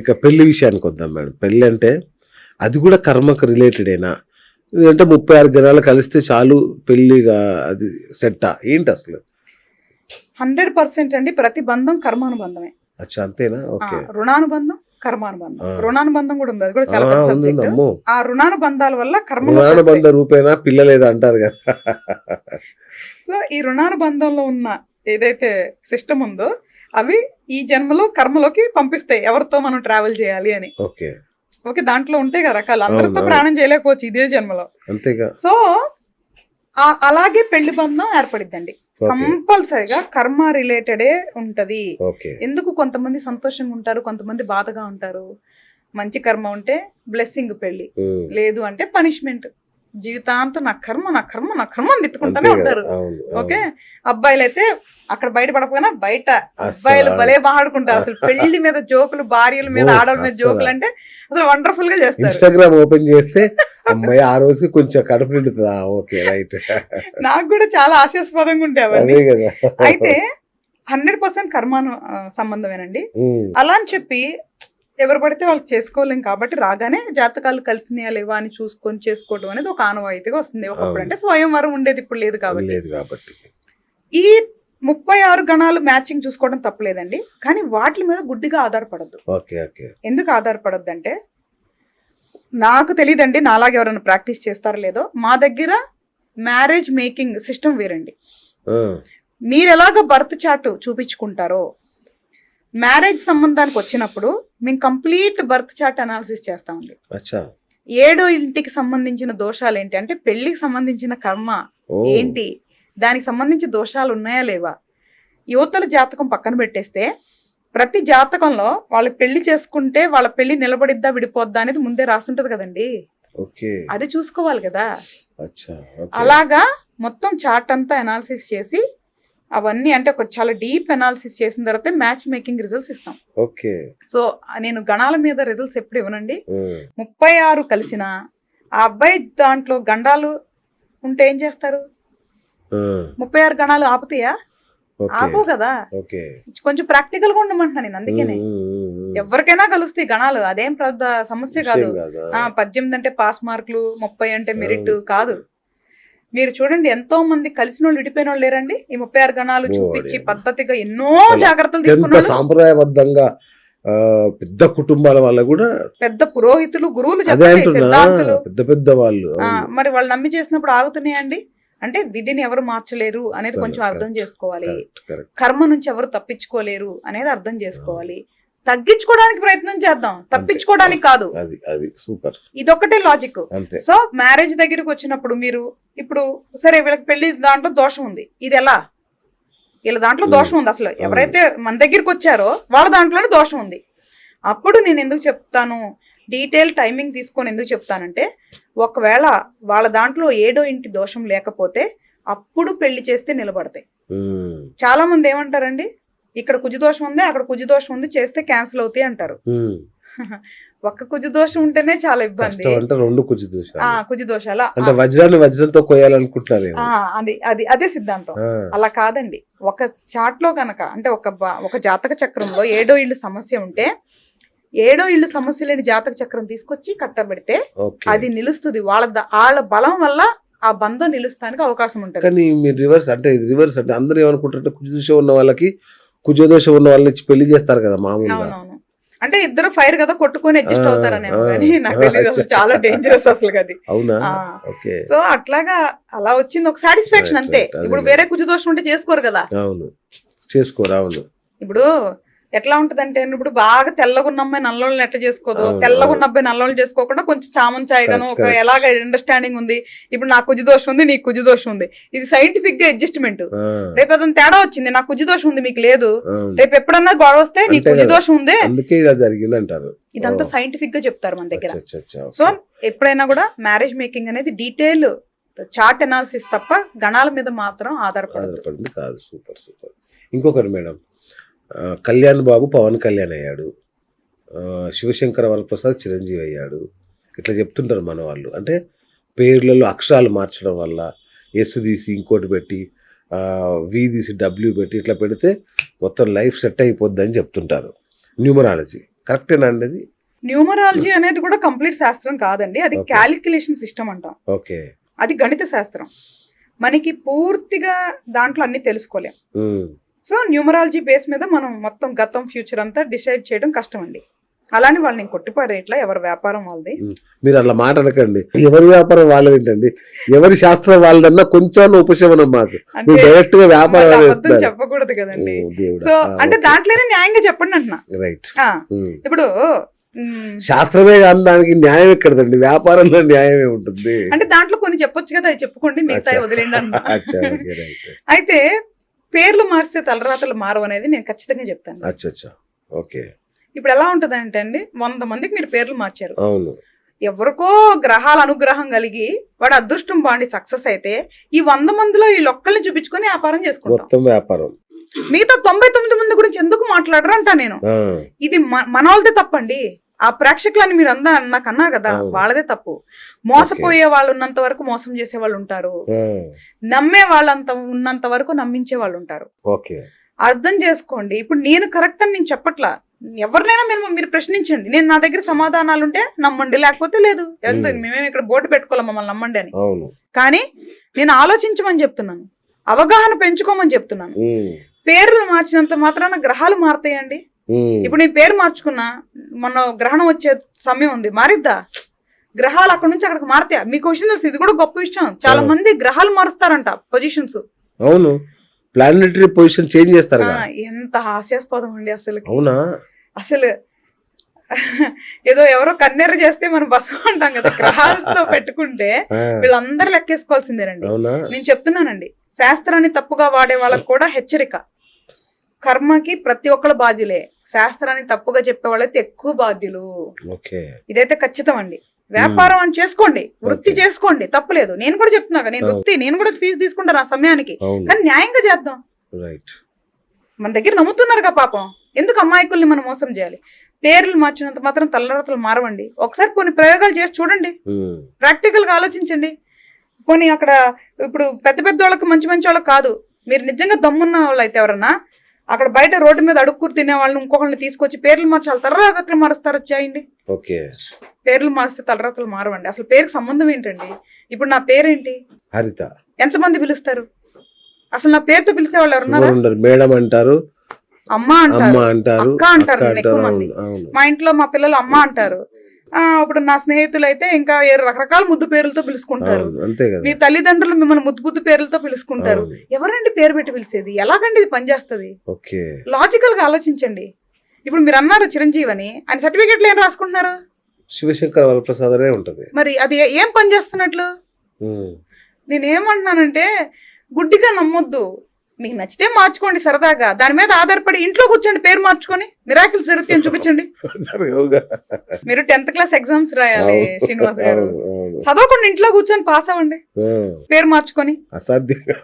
ఇక పెళ్లి విషయానికి వద్దాం మేడం. పెళ్లి అంటే అది కూడా కర్మకు రిలేటెడేనా? అంటే 36 గణాలు కలిస్తే చాలు పెళ్లిగా అది సెట్టా ఏంటి అసలు? 100% అండి. ప్రతి బంధం కర్మానుబంధమే. అచ్చా అంతేనా? ఓకే. రుణానుబంధం, కర్మానుబంధం. ఆ. రుణానుబంధం కూడా ఉంది. అది కూడా చాలా పెద్ద ఉంది సబ్జెక్ట్. అమ్మో. ఆ రుణానుబంధాల వల్ల కర్మలోకి రుణానుబంధ వస్తాయి. రూపేనా పిల్లలేదా అంటారు కదా. సో ఈ రుణానుబంధంలో ఉన్న ఏదైతే సిస్టమ్ ఉందో అవి ఈ జన్మలో కర్మలోకి పంపిస్తాయి ఎవరితో మనం ట్రావెల్ చేయాలి అని. ఓకే. ఓకే, దాంట్లో ఉంటాయి కదా రకాలు. అందరితో అవును. ప్రాణం చేయలేకపోవచ్చు ఇదే జన్మలో. అంతేగా. సో అలాగే పెళ్లి బంధం ఏర్పడిద్దండి. ఓకే. కంపల్సరిగా కర్మ రిలేటెడే ఉంటది. ఓకే. ఎందుకు కొంతమంది సంతోషంగా ఉంటారు, కొంతమంది బాధగా ఉంటారు. మంచి కర్మ ఉంటే బ్లెస్సింగ్ పెళ్లి, ఉమ్. లేదు అంటే పనిష్మెంట్. జీవితాంతం నా కర్మ నా కర్మ నా కర్మ అని తిట్టుకుంటానే అంతే కదా. ఉంటారు. అవును, ఓకే, అవును. అబ్బాయిలు అయితే అక్కడ బయట పడకపోయినా బయట అబ్బాయిలు అస్సలు భలే మాట్లాడుకుంటారు. అసలు పెళ్లి మీద జోకులు, భార్యల మీద అమ్మో, ఆడవాళ్ళ మీద అస్సలు. జోకులు అంటే అసలు వండర్ఫుల్ గా చేస్తారు. ఇన్స్టాగ్రామ్ ఓపెన్ చేస్తే అమ్మాయి ఆ రోజుకి కొంచెం కడుపు నిండుతుందా? Okay right. నాకు కూడా చాలా హాస్యాస్పదంగా ఉంటాయి అవన్నీ. అదే కదా. అయితే 100% కర్మాను సంబంధమేనండి. ఉమ్. అలా అని చెప్పి ఎవరు పడితే వాళ్ళు చేసుకోలేం కాబట్టి రాగానే జాతకాలు కలిసినాయా లేవా అని చూసుకొని చేసుకోవడం అనేది ఒక ఆనవాయితీగా వస్తుంది. ఒకప్పుడు అవును. అంటే స్వయంవరం ఉండేది, ఇప్పుడు లేదు కాబట్టి. లేదు కాబట్టి. ఈ 36 గణాలు మ్యాచింగ్ చూసుకోవడం తప్పలేదండి, కానీ వాటి మీద గుడ్డిగా ఆధారపడద్దు. ఓకే. ఓకే. ఎందుకు ఆధారపడద్దు అంటే, నాకు తెలియదండి నాలాగా ఎవరైనా ప్రాక్టీస్ చేస్తారో లేదో, మా దగ్గర మ్యారేజ్ మేకింగ్ సిస్టమ్ వేరండి. ఆ. మీరు ఎలాగ బర్త్ చార్ట్ చూపించుకుంటారో మ్యారేజ్ సంబంధానికి వచ్చినప్పుడు మేము కంప్లీట్ బర్త్ చార్ట్ అనాలిసిస్ చేస్తామండి. అచ్చా. 7వ ఇంటికి సంబంధించిన దోషాలు ఏంటి అంటే, పెళ్లికి సంబంధించిన కర్మ ఓ. ఏంటి, దానికి సంబంధించి దోషాలు ఉన్నాయా లేవా, యువతల జాతకం పక్కన పెట్టేస్తే ప్రతి జాతకంలో వాళ్ళు పెళ్లి చేసుకుంటే వాళ్ళ పెళ్లి నిలబడిద్దా విడిపోద్దా అనేది ముందే రాసుంటది కదండి. ఓకే. అది చూసుకోవాలి కదా. అచ్చా. ఓకే. అలాగా మొత్తం చార్ట్ అంతా అనాలిసిస్ చేసి అవన్నీ అంటే ఒక చాలా డీప్ అనాలిసిస్ చేసిన తర్వాత మ్యాచ్ మేకింగ్ రిజల్ట్స్ ఇస్తాం. ఓకే. సో నేను గణాల మీద రిజల్ట్స్ ఎప్పుడు ఇవ్వనండి. ఉమ్. 36 కలిసిన ఆ అబ్బాయి దాంట్లో గండాలు ఉంటే ఏం చేస్తారు? ఉమ్. 36 గణాలు ఆపుతాయా? ఓకే. ఆపవు కదా. ఓకే. కొంచెం ప్రాక్టికల్ గా ఉండమంటున్నా నేను. అందుకనే ఎవరికైనా కలుస్తాయి గణాలు, అదేం పెద్ద సమస్య కాదు. 18 అంటే పాస్ మార్కులు, 30 అంటే మెరిట్ కాదు. మీరు చూడండి ఎంతో మంది కలిసిన వాళ్ళు విడిపోయిన వాళ్ళు లేరండి. ఈ 36 గణాలు చూపించి పద్ధతిగా ఎన్నో జాగ్రత్తలు తీసుకున్నారు. సాంప్రదాయబద్ధంగా పెద్ద కుటుంబాల వల్ల కూడా పెద్ద పురోహితులు, గురువులు అదే చెప్పండి, అంటున్నా, సిద్ధాంతులు. పెద్ద పెద్ద వాళ్ళు. మరి వాళ్ళు నమ్మి చేసినప్పుడు ఆగుతున్నాయండి. అంటే విధిని ఎవరు మార్చలేరు అనేది అసలు కొంచెం అర్థం చేసుకోవాలి. Correct, correct. కర్మ నుంచి ఎవరు తప్పించుకోలేరు అనేది అర్థం చేసుకోవాలి. తగ్గించుకోవడానికి ప్రయత్నం చేద్దాం, తప్పించుకోవడానికి కాదు. అది అది సూపర్. ఇదొక్కటే లాజిక్. అంతే. సో మ్యారేజ్ దగ్గరికి వచ్చినప్పుడు మీరు ఇప్పుడు సరే వీళ్ళకి పెళ్లి దాంట్లో దోషం ఉంది, ఇది ఎలా, వీళ్ళ దాంట్లో దోషం ఉంది. అసలు ఎవరైతే మన దగ్గరికి వచ్చారో వాళ్ళ దాంట్లోనే దోషం ఉంది. అప్పుడు నేను ఎందుకు చెప్తాను, డీటెయిల్ టైమింగ్ తీసుకొని ఎందుకు చెప్తానంటే, ఒకవేళ వాళ్ళ దాంట్లో 7వ ఇంటి దోషం లేకపోతే అప్పుడు పెళ్లి చేస్తే నిలబడతాయి. చాలా మంది ఏమంటారండి, ఇక్కడ కుజదోషం ఉంది, అక్కడ కుజదోషం ఉంది, చేస్తే క్యాన్సిల్ అవుతాయి అంటారు. ఒక్క కుజదోషం ఉంటేనే చాలా ఇబ్బంది. కుజదోషాలు అంటే వజ్రాన్ని వజ్రంతో కొయ్యాలనుకుంటున్నారు. అదే సిద్ధాంతం. అలా కాదండి. ఒక చార్ట్ లో కనుక అంటే ఒక జాతక చక్రంలో 7వ ఇల్లు సమస్య ఉంటే 7వ ఇల్లు సమస్య లేని జాతక చక్రం తీసుకొచ్చి కట్టబెడితే అది నిలుస్తుంది. వాళ్ళ బలం వల్ల ఆ బంధం నిలుస్తానికి అవకాశం ఉంటుంది. కానీ మీరు రివర్స్ అంటే అందరూ ఏమనుకుంటారంటే కుజదోషం ఉన్న వాళ్ళకి కుజదోషం ఉన్న వాళ్ళని ఇచ్చి పెళ్లి చేస్తారు కదా మామూలుగా. అవునవును. అంటే ఇద్దరు ఫైర్ కదా కొట్టుకొని అడ్జస్ట్ అవుతారనేమో కానీ నాకు తెలియదు. అసలు చాలా డేంజరస్ అసలు అది. అవునా? ఓకే. సో అట్లాగా అలా వచ్చింది ఒక సాటిస్ఫాక్షన్ అంతే. ఇప్పుడు వేరే కుజదోషం ఉంటే చేసుకోరు కదా. అవును, చేసుకోరు. అవును. ఇప్పుడు ఎట్లా ఉంటదంటే, ఇప్పుడు బాగా తెల్లగున్న అమ్మాయి నల్లోళ్ళని ఎట్లా చేసుకోదు, తెల్లగున్న అబ్బాయి నల్లోళ్ళు చేసుకోకుండా కొంచెం చామంచాయిగాను ఒక ఎలాగ అండర్స్టాండింగ్ ఉంది. ఇప్పుడు నాకు కుజదోషం ఉంది, నీకు కుజదోషం ఉంది, ఇది సైంటిఫిక్ గా అడ్జస్ట్మెంట్. రేపు అతను తేడా వచ్చింది, నాకు కుజదోషం ఉంది మీకు లేదు, రేపు ఎప్పుడన్నా గొడవ వస్తే నీకు కుజదోషం ఉంది, ఇదంతా సైంటిఫిక్ గా చెప్తారు మన దగ్గర. సో ఎప్పుడైనా కూడా మ్యారేజ్ మేకింగ్ అనేది డీటెయిల్ చార్ట్ అనాలిసిస్ తప్ప గణాల మీద మాత్రం ఆధారపడదు. Super super. ఇంకొకటి మేడం, కళ్యాణ్ బాబు పవన్ కళ్యాణ్ అయ్యాడు, శివశంకర వరప్రసాద్ చిరంజీవి అయ్యాడు, ఇట్లా చెప్తుంటారు మన వాళ్ళు. అంటే పేర్లలో అక్షరాలు మార్చడం వల్ల ఎస్ తీసి ఇంకోటి పెట్టి వి తీసి డబ్ల్యూ పెట్టి ఇట్లా పెడితే మొత్తం లైఫ్ సెట్ అయిపోద్ది అని చెప్తుంటారు, న్యూమరాలజీ. కరెక్టేనా అండి అది? న్యూమరాలజీ అనేది కూడా కంప్లీట్ శాస్త్రం కాదండి, అది Okay. క్యాలిక్యులేషన్ సిస్టమ్ అంటాం, ఓకే. అది గణిత శాస్త్రం. మనకి పూర్తిగా దాంట్లో అన్ని తెలుసుకోలేం. ఉమ్. సో న్యూమరాలజీ బేస్ మీద మనం మొత్తం గతం ఫ్యూచర్ అంతా డిసైడ్ చేయడం కష్టం అండి. అలానే వాళ్ళని కొట్టిపారేట్లా, ఎవరి వ్యాపారం వాళ్ళది. మీరు అట్లా మాట అనకండి. ఎవరి వ్యాపారం వాళ్ళదేంటండి, ఎవరి శాస్త్రం వాళ్ళదన్నా కొంచెం ఉపశమనం మాకు. అంటే మీరు డైరెక్ట్ గా వ్యాపారం మళ్ళీ అబద్ధం వేస్తున్నారు. చెప్పకూడదు కదండి. ఓ దేవుడా. సో అంటే దాంట్లోనే న్యాయంగా చెప్పండి అంటున్నా. రైట్. ఆ, ఇప్పుడు శాస్త్రమే కాదు, దానికి న్యాయం ఎక్కడదండి, వ్యాపారంలో న్యాయమే ఉంటుంది. అంటే దాంట్లో కొన్ని చెప్పొచ్చు కదా, అవి చెప్పుకోండి, మిగతా అచ్చా. వదిలేండి అన్న. అచ్చా, ఓకే, రైట్. అయితే పేర్లు మార్చితే తలరాతలు మారవు అనేది నేను ఖచ్చితంగా చెప్తాను. అచ్చా, ఓకే. ఇప్పుడు ఎలా ఉంటది అంటే అండి, 100 మందికి మీరు పేర్లు మార్చారు, అవును. ఎవరికో గ్రహాల అనుగ్రహం కలిగి వాడు అదృష్టం బాండి సక్సెస్ అయితే, ఈ 100 మందిలో వీళ్ళొక్కళ్ళని చూపించుకొని వ్యాపారం చేసుకుంటాం. మొత్తం వ్యాపారం. మిగతా 99 మంది గురించి ఎందుకు మాట్లాడరు అంటా నేను. ఆ, ఇది మన వాళ్ళదే తప్పండి. ఆ ప్రేక్షకులని మీరు నాకు అన్నారు కదా, అవును. వాళ్ళదే తప్పు. మోసపోయే వాళ్ళు ఉన్నంత వరకు మోసం చేసే వాళ్ళు ఉంటారు, ఆ, నమ్మే వాళ్ళంత ఉన్నంత వరకు నమ్మించే వాళ్ళు ఉంటారు. ఓకే. అర్థం చేసుకోండి. ఇప్పుడు నేను కరెక్ట్ అని నేను చెప్పట్లా, ఎవరినైనా మీరు ప్రశ్నించండి, నేను నా దగ్గర సమాధానాలు ఉంటే నమ్మండి, లేకపోతే లేదు. మేమేమి ఇక్కడ బోర్డు పెట్టుకోలేం మమ్మల్ని నమ్మండి అని. అవును. కానీ నేను ఆలోచించమని చెప్తున్నాను, అవగాహన పెంచుకోమని చెప్తున్నాను. ఉమ్, పేర్లు మార్చినంత మాత్రాన గ్రహాలు మారుతాయండి. ఉమ్, ఇప్పుడు నేను పేరు మార్చుకున్నా, మొన్న గ్రహణం వచ్చే సమయం ఉంది, మారిద్దా? గ్రహాలు అక్కడ నుంచి అక్కడికి మారుతాయా? మీకు క్వశ్చన్ తెలుసు, ఇది కూడా గొప్ప విషయం. చాలా మంది గ్రహాలు మారుస్తారంట పొజిషన్స్. అవును. ప్లానెటరీ పొజిషన్ చేంజ్ చేస్తారు కదా. ఎంత హాస్యాస్పదం అండి అసలు. అవునా? అసలు ఏదో ఎవరో కన్నెర చేస్తే మనం బసం అంటాం కదా, గ్రహాలతో పెట్టుకుంటే ఆ, వీళ్ళందరూ లెక్కేసుకోవాల్సిందేనండి. అవునా? నేను చెప్తున్నానండి, శాస్త్రాన్ని తప్పుగా వాడే వాళ్ళకి కూడా హెచ్చరిక. కర్మకి ప్రతి ఒక్కళ్ళు బాధ్యులే, శాస్త్రాన్ని తప్పుగా చెప్పే వాళ్ళైతే ఎక్కువ బాధ్యులు. ఓకే. ఇదైతే ఖచ్చితం అండి. వ్యాపారం అని చేసుకోండి, వృత్తి Okay. చేసుకోండి, తప్పులేదు. నేను కూడా చెప్తున్నా, నేను వృత్తి, నేను కూడా ఫీజు తీసుకుంటాను ఆ సమయానికి, అవును. కానీ న్యాయంగా చేద్దాం. రైట్. మన దగ్గర నమ్ముతున్నారుగా పాపం, ఎందుకు అమాయకుల్ని మనం మోసం చేయాలి? పేర్లు మార్చినంత మాత్రం తలరాతలు మారవండి. ఒకసారి కొన్ని ప్రయోగాలు చేసి చూడండి, ఉమ్, ప్రాక్టికల్ గా ఆలోచించండి. కొన్ని అక్కడ ఇప్పుడు పెద్ద పెద్ద వాళ్ళకి మంచి మంచి వాళ్ళకి కాదు, మీరు నిజంగా దమ్మున్న వాళ్ళు అయితే ఎవరన్నా అక్కడ బయట రోడ్డు మీద అడుక్కురు తినే వాళ్ళని ఇంకొకరిని తీసుకొచ్చి పేర్లు మార్చాలి, తలరాతలు మారుస్తారు చేయండి. ఓకే. పేర్లు మారిస్తే తలరాతలు మారవండి. అసలు పేరుకి సంబంధం ఏంటండి? ఇప్పుడు నా పేరేంటి, హరిత. ఎంతమంది పిలుస్తారు? అసలు నా పేరుతో పిలిచే వాళ్ళు ఎవరున్నారా? ఎవరు ఉండరు. మేడం అంటారు, అమ్మ అమ్మ అంటారు, అంటారు, అక్క అంటారు. నేను ఎక్కువ మంది అవును, అవును. మా ఇంట్లో మా పిల్లలు అమ్మ అంటారు. ఇప్పుడు నా స్నేహితులు అయితే ఇంకా రకరకాల ముద్దు పేర్లతో పిలుచుకుంటారు. అవును, అంతే కదా. మీ తల్లిదండ్రులు మిమ్మల్ని ముద్దు ముద్దు పేర్లతో పిలుచుకుంటారు. అవును. ఎవరండి పేరు పెట్టి పిలిచేది? ఎలాగండి ఇది పనిచేస్తుంది? ఓకే. లాజికల్ గా ఆలోచించండి. ఇప్పుడు మీరు అన్నారు చిరంజీవి అని, ఆయన సర్టిఫికెట్లు ఏం రాసుకుంటున్నారు? శివశంకర వరప్రసాద్ అనే ఉంటది. మరి అది ఏం పని చేస్తున్నట్లు? ఉమ్, నేనేమంటున్నానంటే, గుడ్డిగా నమ్మొద్దు. మీకు నచ్చితే మార్చుకోండి సరదాగా, దాని మీద ఆధారపడి ఇంట్లో కూర్చోండి, పేరు మార్చుకొని మిరాకిల్స్ జరుగుతాయని చూపించండి. జరగవుగా. మీరు 10th క్లాస్ ఎగ్జామ్స్ రాయాలి శ్రీనివాస్ గారు, అవును, అవును. చదవకుండా ఇంట్లో కూర్చొని పాస్ అవ్వండి, ఆ, పేరు మార్చుకొని. అసాధ్యంగా.